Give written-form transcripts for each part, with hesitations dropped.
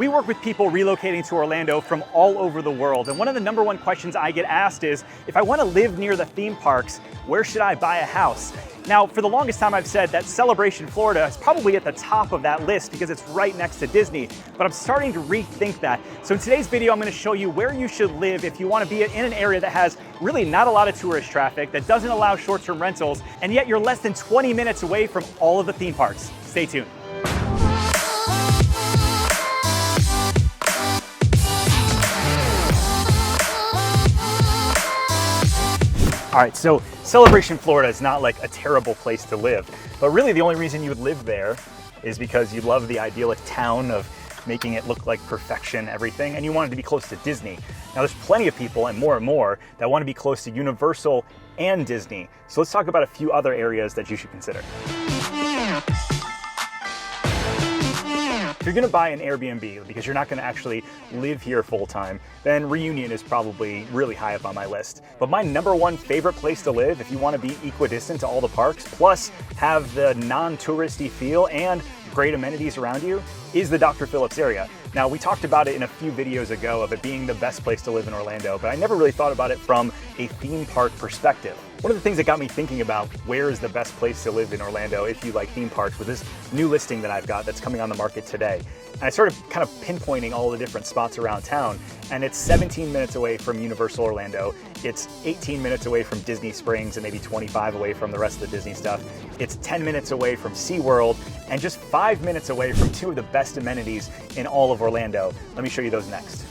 We work with people relocating to Orlando from all over the world, and one of the #1 questions I get asked is, if I want to live near the theme parks, where should I buy a house? Now, for the longest time I've said that Celebration, Florida is probably at the top of that list because it's right next to Disney, but I'm starting to rethink that. So in today's video, I'm going to show you where you should live if you want to be in an area that has really not a lot of tourist traffic, that doesn't allow short-term rentals, and yet you're less than 20 minutes away from all of the theme parks. Stay tuned. All right, so Celebration, Florida is not like a terrible place to live, but really the only reason you would live there is because you love the idyllic town of making it look like perfection, everything, and you want it to be close to Disney. Now there's plenty of people and more that want to be close to Universal and Disney. So let's talk about a few other areas that you should consider. If you're gonna buy an Airbnb because you're not gonna actually live here full time, then Reunion is probably really high up on my list. But my #1 favorite place to live, if you wanna be equidistant to all the parks, plus have the non-touristy feel and great amenities around you, is the Dr. Phillips area. Now, we talked about it in a few videos ago of it being the best place to live in Orlando, but I never really thought about it from a theme park perspective. One of the things that got me thinking about where is the best place to live in Orlando if you like theme parks was this new listing that I've got that's coming on the market today. And I started kind of pinpointing all the different spots around town, and it's 17 minutes away from Universal Orlando. It's 18 minutes away from Disney Springs and maybe 25 away from the rest of the Disney stuff. It's 10 minutes away from SeaWorld and just 5 minutes away from two of the best amenities in all of Orlando. Let me show you those next.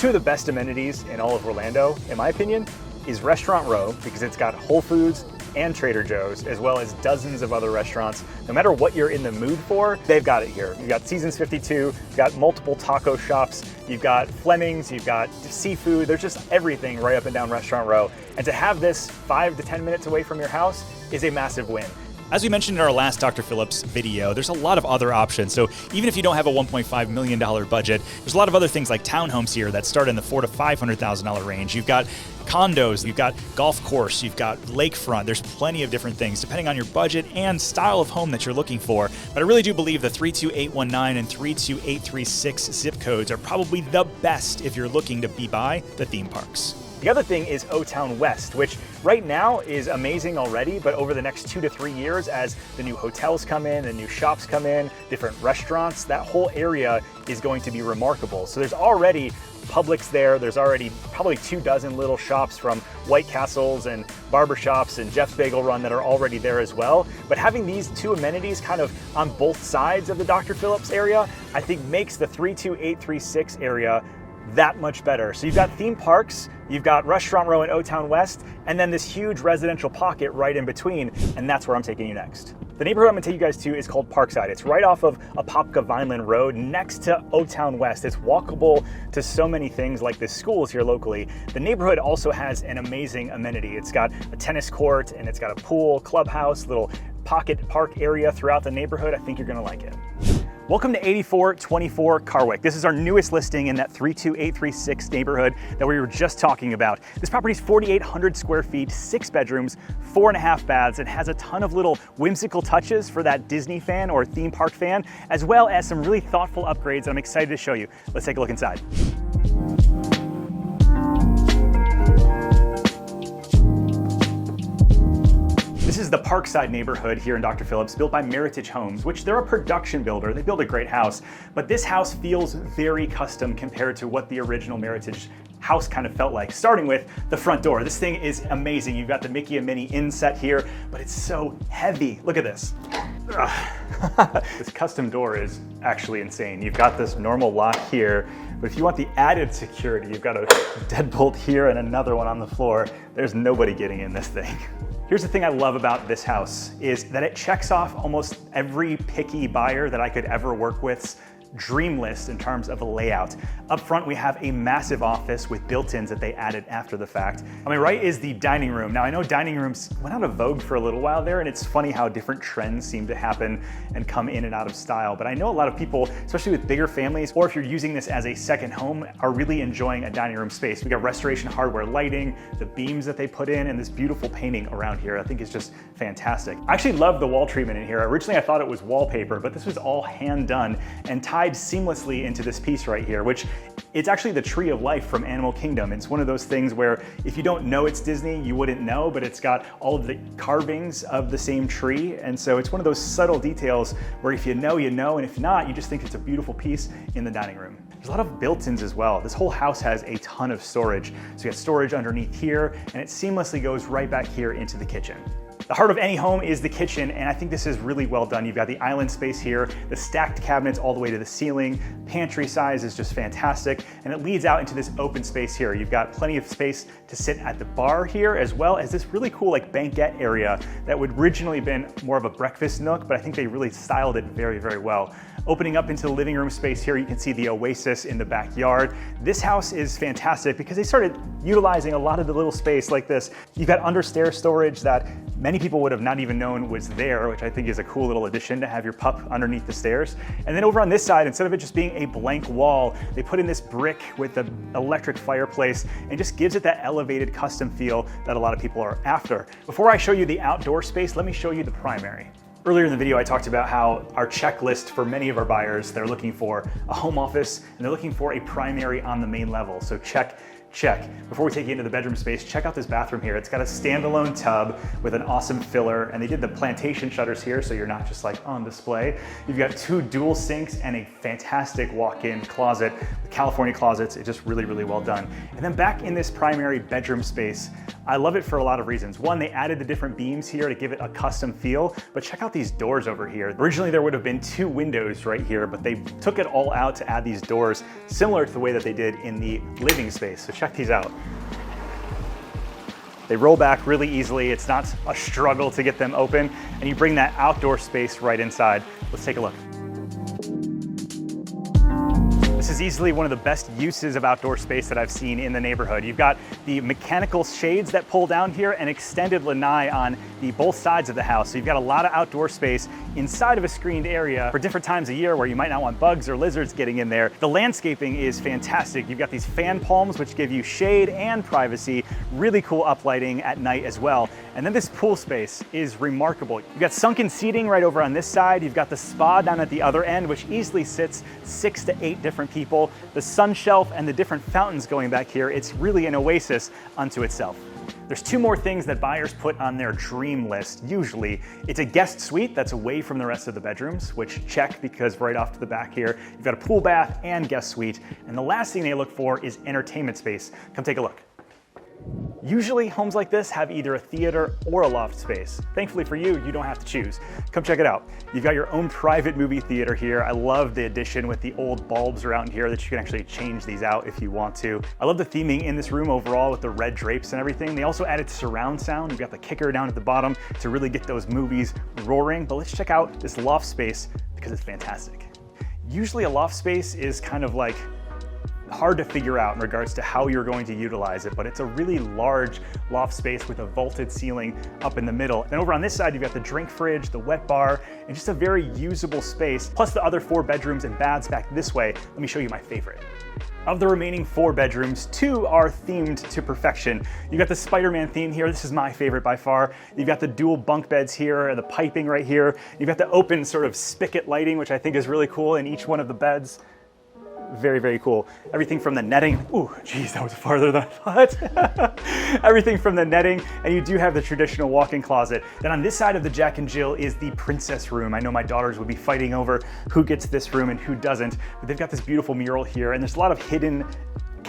Two of the best amenities in all of Orlando, in my opinion, is Restaurant Row, because it's got Whole Foods and Trader Joe's, as well as dozens of other restaurants. No matter what you're in the mood for, they've got it here. You've got Seasons 52, you've got multiple taco shops, you've got Fleming's, you've got seafood, there's just everything right up and down Restaurant Row. And to have this 5 to 10 minutes away from your house is a massive win. As we mentioned in our last Dr. Phillips video, there's a lot of other options. So even if you don't have a $1.5 million budget, there's a lot of other things like townhomes here that start in the $400,000 to $500,000 range. You've got condos, you've got golf course, you've got lakefront. There's plenty of different things depending on your budget and style of home that you're looking for. But I really do believe the 32819 and 32836 zip codes are probably the best if you're looking to be by the theme parks. The other thing is O-Town West, which right now is amazing already, but over the next 2 to 3 years, as the new hotels come in, the new shops come in, different restaurants, that whole area is going to be remarkable. So there's already Publix there, there's already probably 24 little shops from White Castles and barbershops and Jeff's Bagel Run that are already there as well. But having these two amenities kind of on both sides of the Dr. Phillips area, I think makes the 32836 area that much better. So you've got theme parks, you've got Restaurant Row and O-Town West, and then this huge residential pocket right in between, and that's where I'm taking you next. The neighborhood I'm gonna take you guys to is called Parkside. It's right off of Apopka Vineland Road next to O-Town West. It's walkable to so many things like the schools here locally. The neighborhood also has an amazing amenity. It's got a tennis court and it's got a pool, clubhouse, little pocket park area throughout the neighborhood. I think you're gonna like it. Welcome to 8424 Carwick. This is our newest listing in that 32836 neighborhood that we were just talking about. This property is 4,800 square feet, 6 bedrooms, 4.5 baths. It has a ton of little whimsical touches for that Disney fan or theme park fan, as well as some really thoughtful upgrades that I'm excited to show you. Let's take a look inside. This is the Parkside neighborhood here in Dr. Phillips, built by Meritage Homes, which they're a production builder. They build a great house, but this house feels very custom compared to what the original Meritage house kind of felt like, starting with the front door. This thing is amazing. You've got the Mickey and Minnie inset here, but it's so heavy. Look at this. This custom door is actually insane. You've got this normal lock here, but if you want the added security, you've got a deadbolt here and another one on the floor. There's nobody getting in this thing. Here's the thing I love about this house is that it checks off almost every picky buyer that I could ever work with's dream list in terms of a layout. Up front, we have a massive office with built-ins that they added after the fact. On my right is the dining room. Now, I know dining rooms went out of vogue for a little while there, and it's funny how different trends seem to happen and come in and out of style. But I know a lot of people, especially with bigger families, or if you're using this as a second home, are really enjoying a dining room space. We got Restoration Hardware lighting, the beams that they put in, and this beautiful painting around here I think is just fantastic. I actually love the wall treatment in here. Originally I thought it was wallpaper, but this was all hand done and tied seamlessly into this piece right here, which it's actually the tree of life from Animal Kingdom. It's one of those things where if you don't know it's Disney, you wouldn't know, but it's got all of the carvings of the same tree. And so it's one of those subtle details where if you know, you know, and if not, you just think it's a beautiful piece in the dining room. There's a lot of built-ins as well. This whole house has a ton of storage. So you got storage underneath here, and it seamlessly goes right back here into the kitchen. The heart of any home is the kitchen, and I think this is really well done. You've got the island space here, the stacked cabinets all the way to the ceiling, pantry size is just fantastic, and it leads out into this open space here. You've got plenty of space to sit at the bar here, as well as this really cool like banquette area that would originally been more of a breakfast nook, but I think they really styled it very, very well. Opening up into the living room space here, you can see the oasis in the backyard. This house is fantastic because they started utilizing a lot of the little space like this. You've got understair storage that many people would have not even known was there, which I think is a cool little addition to have your pup underneath the stairs. And then over on this side, instead of it just being a blank wall, they put in this brick with the electric fireplace and just gives it that elevated custom feel that a lot of people are after. Before I show you the outdoor space, let me show you the primary. Earlier in the video, I talked about how our checklist for many of our buyers, they're looking for a home office and they're looking for a primary on the main level. So check. Before we take you into the bedroom space, check out this bathroom here. It's got a standalone tub with an awesome filler, and they did the plantation shutters here so you're not just like on display. You've got 2 dual sinks and a fantastic walk-in closet with California closets. It's just really, really well done. And then back in this primary bedroom space, I love it for a lot of reasons. One, they added the different beams here to give it a custom feel, but check out these doors over here. Originally, there would have been 2 windows right here, but they took it all out to add these doors, similar to the way that they did in the living space. So check these out. They roll back really easily. It's not a struggle to get them open, and you bring that outdoor space right inside. Let's take a look. This is easily one of the best uses of outdoor space that I've seen in the neighborhood. You've got the mechanical shades that pull down here and extended lanai on both sides of the house. So you've got a lot of outdoor space inside of a screened area for different times of year where you might not want bugs or lizards getting in there. The landscaping is fantastic. You've got these fan palms which give you shade and privacy, really cool uplighting at night as well. And then this pool space is remarkable. You've got sunken seating right over on this side. You've got the spa down at the other end, which easily sits 6 to 8 different people. The sun shelf and the different fountains going back here, it's really an oasis unto itself. There's 2 more things that buyers put on their dream list. Usually, it's a guest suite that's away from the rest of the bedrooms, which check because right off to the back here, you've got a pool bath and guest suite. And the last thing they look for is entertainment space. Come take a look. Usually homes like this have either a theater or a loft space. Thankfully for you, you don't have to choose. Come check it out. You've got your own private movie theater here. I love the addition with the old bulbs around here that you can actually change these out if you want to. I love the theming in this room overall with the red drapes and everything. They also added surround sound. You've got the kicker down at the bottom to really get those movies roaring. But let's check out this loft space because it's fantastic. Usually a loft space is kind of like hard to figure out in regards to how you're going to utilize it, but it's a really large loft space with a vaulted ceiling up in the middle. And over on this side, you've got the drink fridge, the wet bar, and just a very usable space, plus the other 4 bedrooms and baths back this way. Let me show you my favorite. Of the remaining 4 bedrooms, 2 are themed to perfection. You've got the Spider-Man theme here. This is my favorite by far. You've got the dual bunk beds here and the piping right here. You've got the open sort of spigot lighting, which I think is really cool in each one of the beds. Very, very cool. Everything from the netting. Ooh, geez, that was farther than I thought. Everything from the netting, and you do have the traditional walk-in closet. Then on this side of the Jack and Jill is the princess room. I know my daughters would be fighting over who gets this room and who doesn't, but they've got this beautiful mural here, and there's a lot of hidden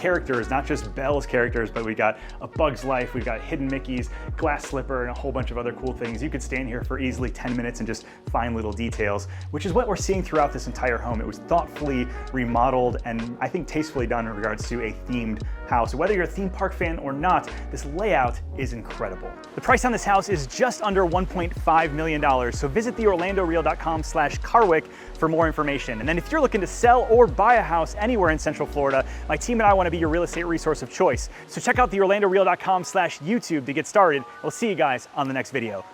characters, not just Belle's characters, but we got a Bug's Life, we've got hidden Mickeys, glass slipper, and a whole bunch of other cool things. You could stand here for easily 10 minutes and just find little details, which is what we're seeing throughout this entire home. It was thoughtfully remodeled and I think tastefully done in regards to a themed house. Whether you're a theme park fan or not, this layout is incredible. The price on this house is just under $1.5 million, so visit theorlandoreal.com/Carwick for more information. And then if you're looking to sell or buy a house anywhere in Central Florida, my team and I want to be your real estate resource of choice. So check out theorlandoreal.com/YouTube to get started. We'll see you guys on the next video.